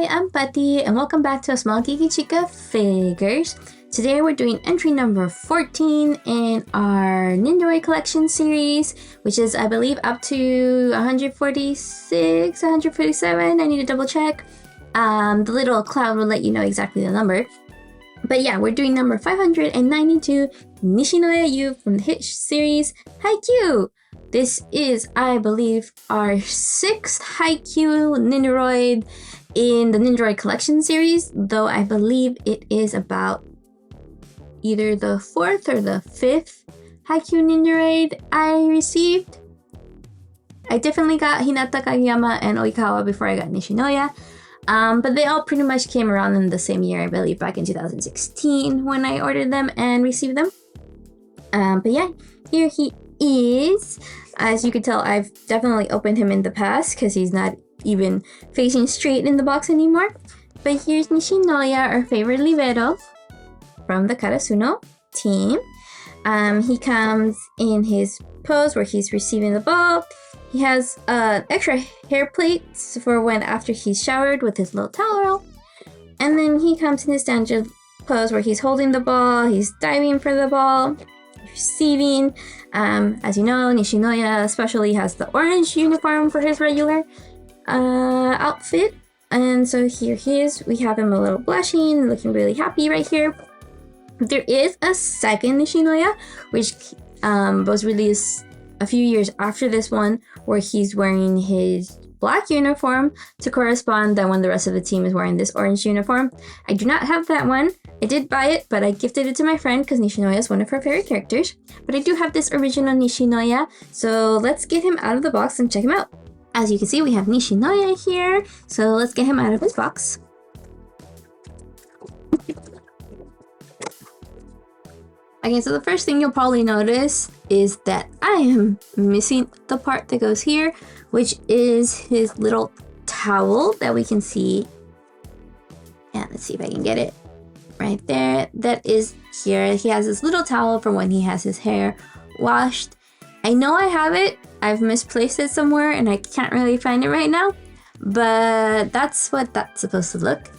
I'm Pati, and welcome back to A Small Geeky Chica Figures. Today we're doing entry number 14 in our Nendoroid Collection series, which is, I believe, up to 146, 147. I need to double check. The little cloud will let you know exactly the number. But yeah, we're doing number 592, Nishinoya Yu from the hit series Haikyuu. This is, I believe, our 6th Haikyuu Nendoroid in the Nendoroid Collection series, though I believe it is about either the 4th or the 5th Haikyuu Nendoroid I received. I definitely got Hinata, Kageyama, and Oikawa before I got Nishinoya. But they all pretty much came around in the same year, I believe, back in 2016 when I ordered them and received them. But yeah, here he is. As you can tell, I've definitely opened him in the past because he's not even facing straight in the box anymore. But here's Nishinoya, our favorite Libero from the Karasuno team. He comes in his pose where he's receiving the ball. He has extra hair plates for when after he's showered with his little towel. And then he comes in his standard pose where he's holding the ball, he's diving for the ball, receiving. As you know, Nishinoya especially has the orange uniform for his regular outfit. And so here he is. We have him a little blushing, looking really happy right here. There is a second Nishinoya, which was released a few years after this one, where he's wearing his black uniform to correspond that when the rest of the team is wearing this orange uniform. I do not have that one. I did buy it, but I gifted it to my friend because Nishinoya is one of her favorite characters. But I do have this original Nishinoya, so let's get him out of the box and check him out. As you can see, we have Nishinoya here, so let's get him out of his box. Okay, so the first thing you'll probably notice is that I am missing the part that goes here, which is his little towel that we can see. And let's see if I can get it right there. That is here. He has this little towel for when he has his hair washed. I know I have it. I've misplaced it somewhere and I can't really find it right now, but that's what that's supposed to look.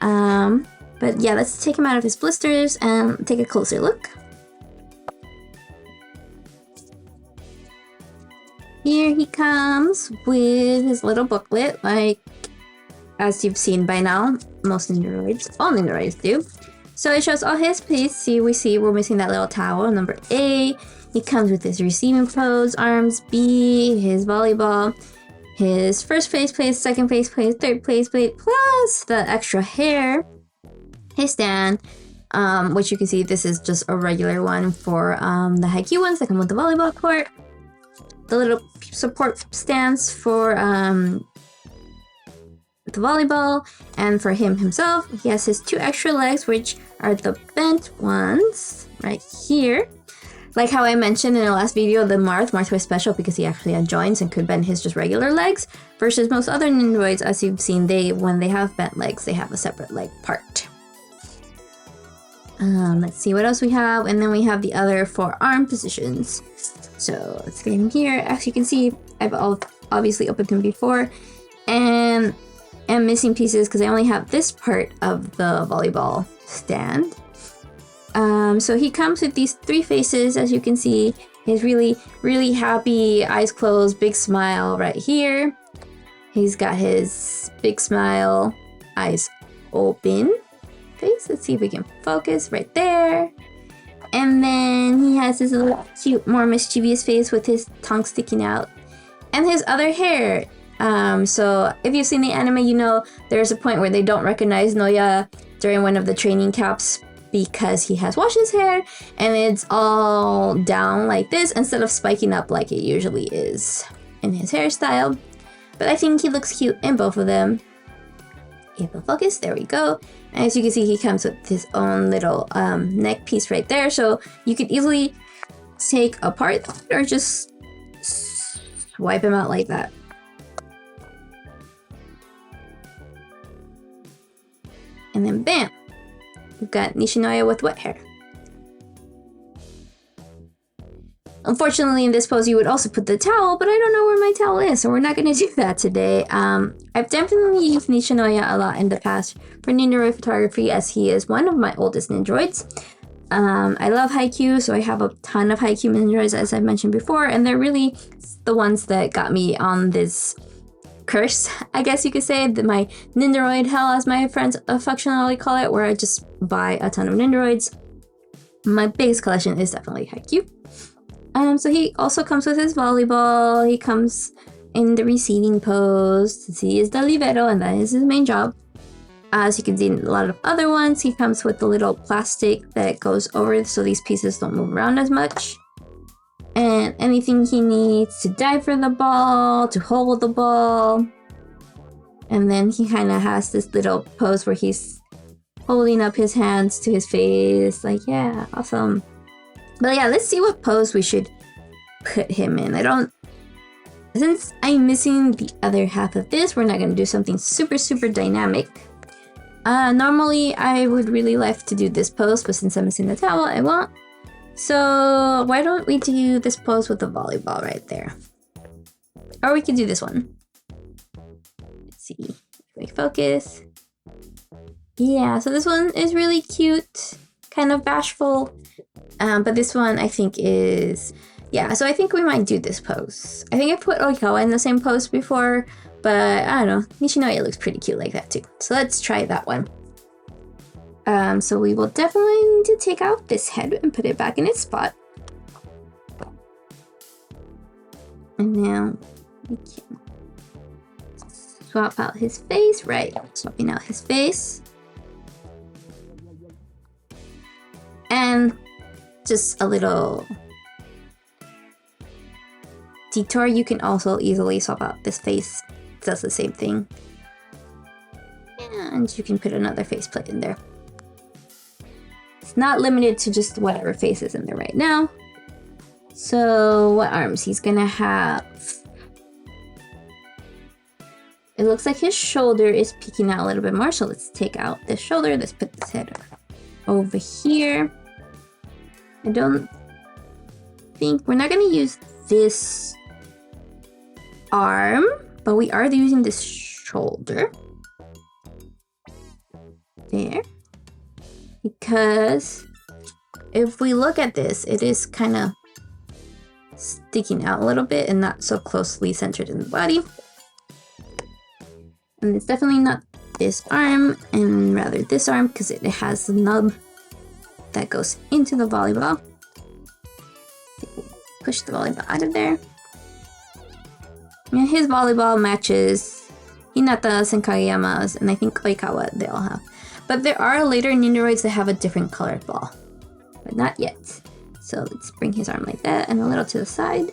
But yeah, let's take him out of his blisters and take a closer look. Here he comes with his little booklet, like as you've seen by now, most Nendoroids, all Nendoroids do. So it shows all his plays. See, we're missing that little towel, number A. He comes with his receiving pose, arms, B, his volleyball, his first face plate, second face plate, third face plate, plus the extra hair, his stand, which you can see this is just a regular one for the Haikyuu ones that come with the volleyball court. The little support stands for the volleyball, and for him himself, he has his 2 extra legs, which are the bent ones right here. Like how I mentioned in the last video, the Marth was special because he actually had joints and could bend his just regular legs, versus most other Nendoroids, as you've seen, when they have bent legs, they have a separate leg part. Let's see what else we have, and then we have the other 4 arm positions. So let's get him here. As you can see, I've obviously opened him before, and am missing pieces because I only have this part of the volleyball stand. So he comes with these 3 faces, as you can see. He's really, really happy, eyes closed, big smile right here. He's got his big smile, eyes open face. Let's see if we can focus right there. And then he has his little cute, more mischievous face with his tongue sticking out. And his other hair. So if you've seen the anime, you know there's a point where they don't recognize Noya during one of the training caps because he has washed his hair and it's all down like this instead of spiking up like it usually is in his hairstyle. But I think he looks cute in both of them. If we'll focus, there we go. And as you can see, he comes with his own little neck piece right there, so you could easily take apart or just swipe him out like that. And then bam! We've got Nishinoya with wet hair. Unfortunately, in this pose, you would also put the towel, but I don't know where my towel is, so we're not going to do that today. I've definitely used Nishinoya a lot in the past for Nendoroid photography, as he is one of my oldest Nendoroids. I love Haikyuu, so I have a ton of Haikyuu Nendoroids, as I mentioned before, and they're really the ones that got me on this curse, I guess you could say, my Nendoroid hell, as my friends affectionately call it, where I just buy a ton of Nendoroids. My biggest collection is definitely Haikyuu. So he also comes with his volleyball. He comes in the receiving pose. He is the Libero, and that is his main job. As you can see in a lot of other ones, he comes with the little plastic that goes over so these pieces don't move around as much. And anything he needs to dive for the ball, to hold the ball. And then he kind of has this little pose where he's holding up his hands to his face. Like, yeah, awesome. But yeah, let's see what pose we should put him in. Since I'm missing the other half of this, we're not going to do something super, super dynamic. Normally, I would really like to do this pose, but since I'm missing the towel, I won't. So why don't we do this pose with the volleyball right there? Or we could do this one. Let's see. If we focus. Yeah, so this one is really cute. Kind of bashful. But this one I think is... Yeah, so I think we might do this pose. I think I put Oikawa in the same pose before, but I don't know. Nishinoya looks pretty cute like that too. So let's try that one. So we will definitely need to take out this head and put it back in its spot. And now we can swap out his face. Right, swapping out his face. And just a little detour. You can also easily swap out this face. It does the same thing. And you can put another faceplate in there. It's not limited to just whatever face is in there right now. So what arms he's gonna have? It looks like his shoulder is peeking out a little bit more. So let's take out this shoulder. Let's put this head over here. I don't think we're not gonna use this arm, but we are using this shoulder. There. Because if we look at this, it is kind of sticking out a little bit and not so closely centered in the body. And it's definitely not this arm, and rather this arm, because it has the nub that goes into the volleyball. Push the volleyball out of there. And his volleyball matches Hinata's and Kageyama's, and I think Oikawa they all have. But there are later Nendoroids that have a different colored ball. But not yet. So let's bring his arm like that and a little to the side.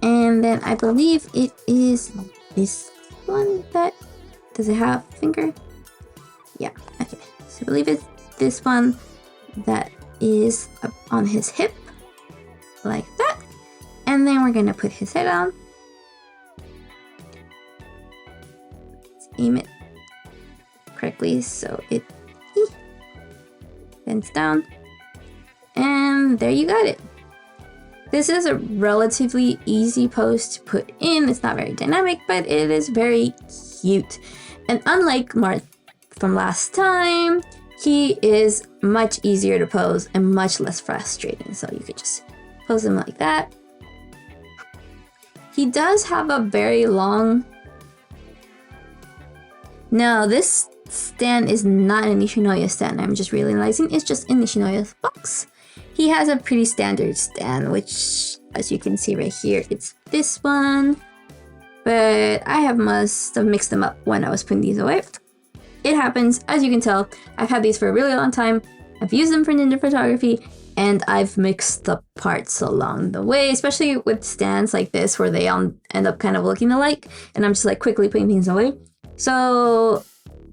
And then I believe it is this one that... Does it have a finger? Yeah, okay. So I believe it's this one that is up on his hip. Like that. And then we're gonna put his head on. Let's aim it correctly so it bends down. And there you got it. This is a relatively easy pose to put in. It's not very dynamic, but it is very cute. And unlike Marth from last time, he is much easier to pose and much less frustrating. So you could just pose him like that. He does have a very long... No, this stand is not a Nishinoya stand. I'm just realizing it's just in Nishinoya's box. He has a pretty standard stand, which, as you can see right here, it's this one. But I must have mixed them up when I was putting these away. It happens, as you can tell. I've had these for a really long time. I've used them for Nendoroid photography, and I've mixed the parts along the way, especially with stands like this where they end up kind of looking alike, and I'm just like quickly putting things away. So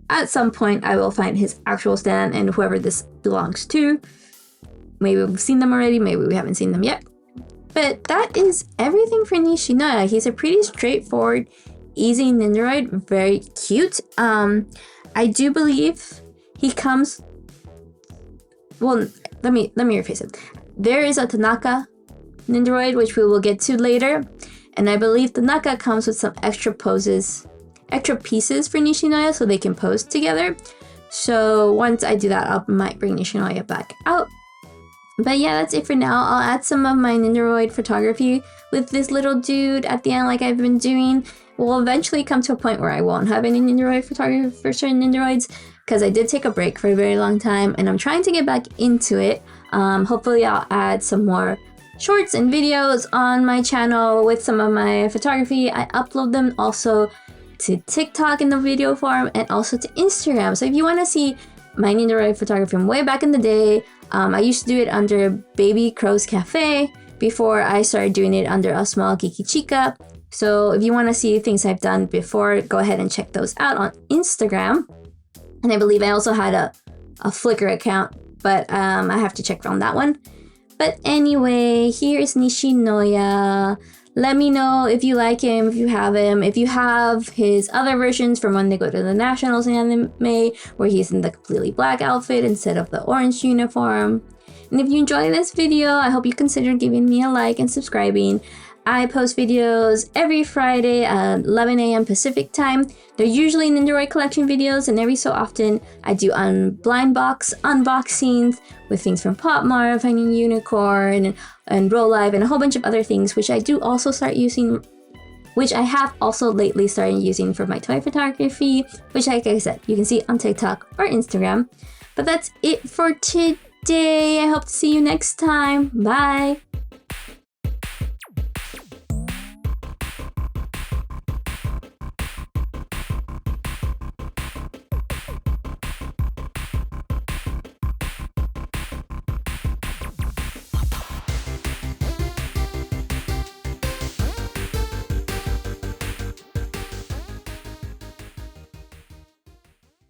at some point I will find his actual stand and whoever this belongs to. Maybe we've seen them already, maybe we haven't seen them yet. But that is everything for Nishinoya. He's a pretty straightforward, easy Nendoroid, very cute. I do believe he comes... Well, let me rephrase it. There is a Tanaka Nendoroid, which we will get to later. And I believe the NACA comes with some extra pieces for Nishinoya so they can pose together. So once I do that, I might bring Nishinoya back out. But yeah, that's it for now. I'll add some of my Nendoroid photography with this little dude at the end like I've been doing. We'll eventually come to a point where I won't have any Nendoroid photography for certain Nendoroids because I did take a break for a very long time and I'm trying to get back into it. Hopefully I'll add some more shorts and videos on my channel with some of my photography. I upload them also to TikTok in the video form and also to Instagram. So if you want to see my Nendoroid photography from way back in the day, I used to do it under Baby Crow's Cafe before I started doing it under A Small Geeky Chica. So if you want to see things I've done before, go ahead and check those out on Instagram. And I believe I also had a Flickr account, but I have to check on that one. But anyway, here is Nishinoya. Let me know if you like him, if you have him, if you have his other versions from when they go to the Nationals anime, where he's in the completely black outfit instead of the orange uniform. And if you enjoy this video, I hope you consider giving me a like and subscribing. I post videos every Friday at 11 a.m. Pacific time. They're usually Nendoroid Collection videos, and every so often I do blind box unboxings with things from Popmart, Finding Unicorn, and Roll Live, and a whole bunch of other things, which I do also start using, which I have also lately started using for my toy photography, which, like I said, you can see on TikTok or Instagram. But that's it for today. I hope to see you next time. Bye!